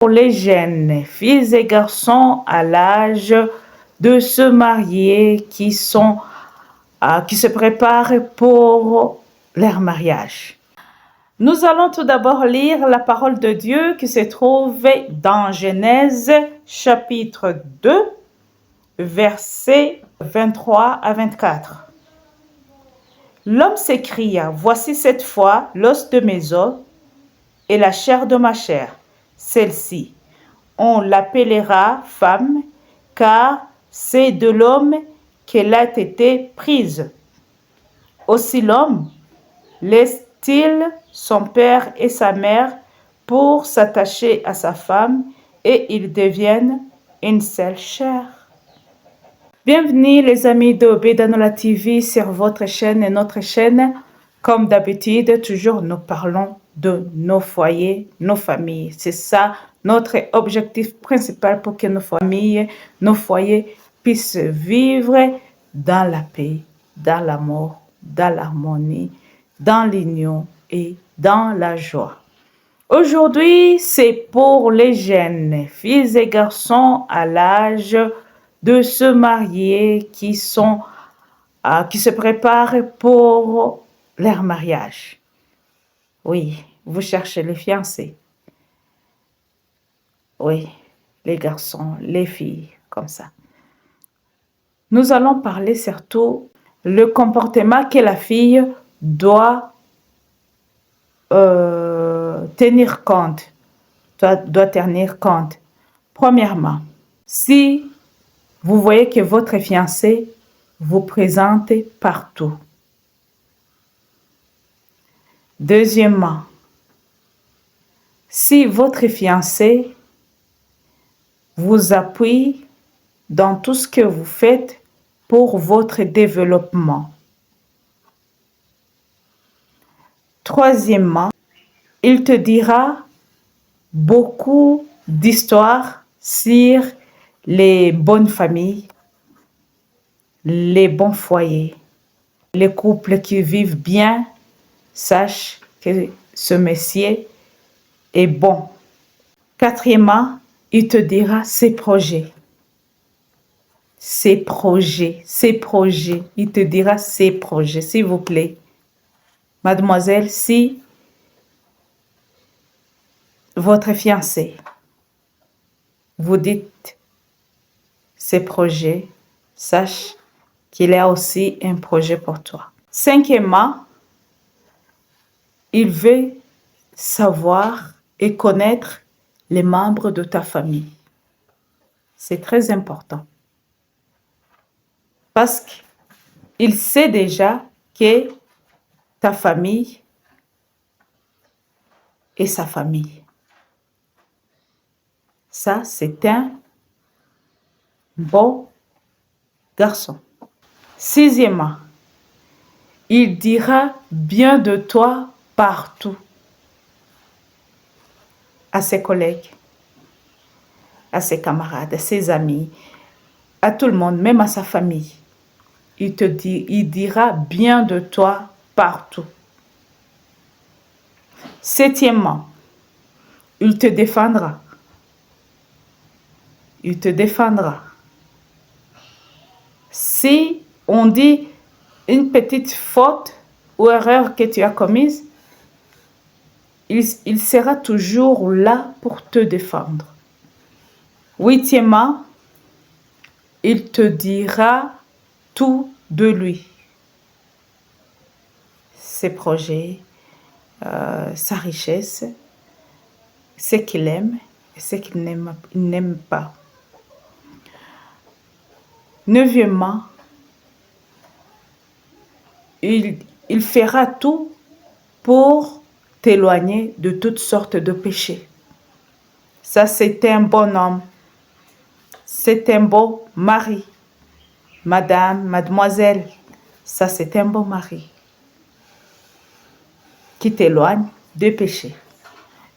pour les jeunes filles et garçons à l'âge de se marier qui se préparent pour leur mariage. Nous allons tout d'abord lire la parole de Dieu qui se trouve dans Genèse chapitre 2, versets 23 à 24. L'homme s'écria, voici cette fois l'os de mes os et la chair de ma chair. Celle-ci, on l'appellera femme, car c'est de l'homme qu'elle a été prise. Aussi l'homme laisse-t-il son père et sa mère pour s'attacher à sa femme, et ils deviennent une seule chair. Bienvenue les amis de Bédanola TV sur votre chaîne et notre chaîne. Comme d'habitude, toujours nous parlons de nos foyers, nos familles. C'est ça notre objectif principal pour que nos familles, nos foyers puissent vivre dans la paix, dans l'amour, dans l'harmonie, dans l'union et dans la joie. Aujourd'hui, c'est pour les jeunes filles et garçons à l'âge de se marier qui se préparent pour leur mariage. Oui, vous cherchez les fiancés. Oui, les garçons, les filles, comme ça. Nous allons parler surtout le comportement que la fille doit tenir compte. Doit tenir compte. Premièrement, si vous voyez que votre fiancé vous présente partout. Deuxièmement, si votre fiancé vous appuie dans tout ce que vous faites pour votre développement. Troisièmement, il te dira beaucoup d'histoires sur les bonnes familles, les bons foyers, les couples qui vivent bien. Sache que ce monsieur est bon. Quatrièmement, il te dira ses projets. Il te dira ses projets, s'il vous plaît. Mademoiselle, si votre fiancé vous dites ses projets, sache qu'il a aussi un projet pour toi. Cinquièmement, il veut savoir et connaître les membres de ta famille. C'est très important. Parce qu'il sait déjà que ta famille est sa famille. Ça, c'est un bon garçon. Sixièmement, il dira bien de toi partout. À ses collègues, à ses camarades, à ses amis, à tout le monde, même à sa famille. Il dira bien de toi partout. Septièmement, il te défendra. Il te défendra. Si on dit une petite faute ou erreur que tu as commise, il sera toujours là pour te défendre. Huitièmement, il te dira tout de lui. Ses projets, sa richesse, ce qu'il aime et ce qu'il n'aime pas. Neuvièmement, il fera tout pour t'éloigner de toutes sortes de péchés. Ça, c'est un bon homme. C'est un beau mari. Madame, mademoiselle, ça, c'est un bon mari qui t'éloigne des péchés.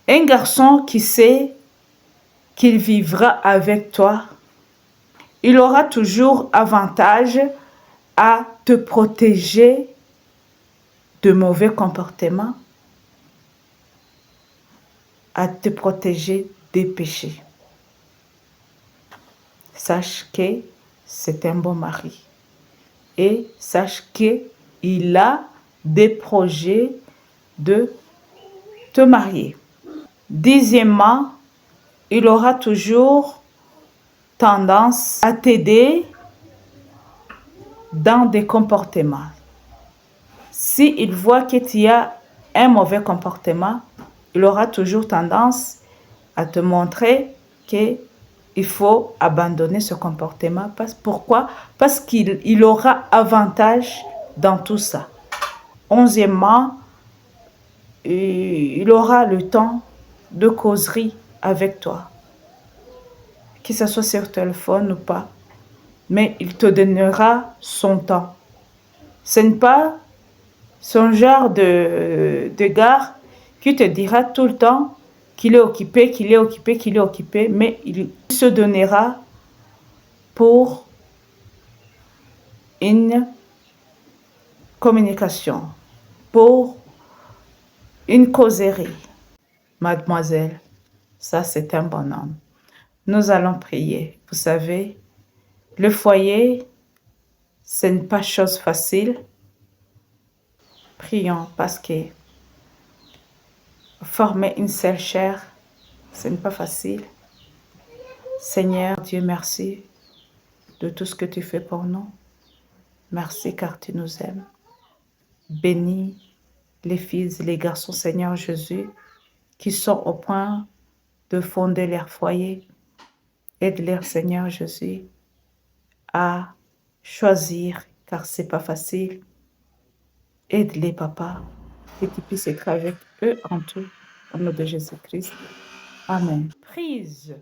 Un garçon qui sait qu'il vivra avec toi, il aura toujours avantage à te protéger de mauvais comportements, à te protéger des péchés. Sache que c'est un bon mari. Et sache qu'il a des projets de te marier. Dixièmement, il aura toujours tendance à t'aider dans des comportements. S'il voit que tu as un mauvais comportement, il aura toujours tendance à te montrer qu'il faut abandonner ce comportement. Pourquoi? Parce qu'il aura avantage dans tout ça. Onzièmement, il aura le temps de causerie avec toi, que ce soit sur téléphone ou pas, mais il te donnera son temps. Ce n'est pas son genre de gars qui te dira tout le temps qu'il est occupé, qu'il est occupé, qu'il est occupé, mais il se donnera pour une communication, pour une causerie. Mademoiselle, ça c'est un bon homme. Nous allons prier. Vous savez, le foyer, ce n'est pas chose facile. Prions parce que former une seule chair, ce n'est pas facile. Seigneur Dieu, merci de tout ce que tu fais pour nous. Merci car tu nous aimes. Bénis les filles et les garçons, Seigneur Jésus, qui sont au point de fonder leur foyer. Aide-les, Seigneur Jésus, à choisir, car c'est pas facile. Aide-les, Papa, que tu puisses être avec eux en tout, au nom de Jésus-Christ. Amen. Prise.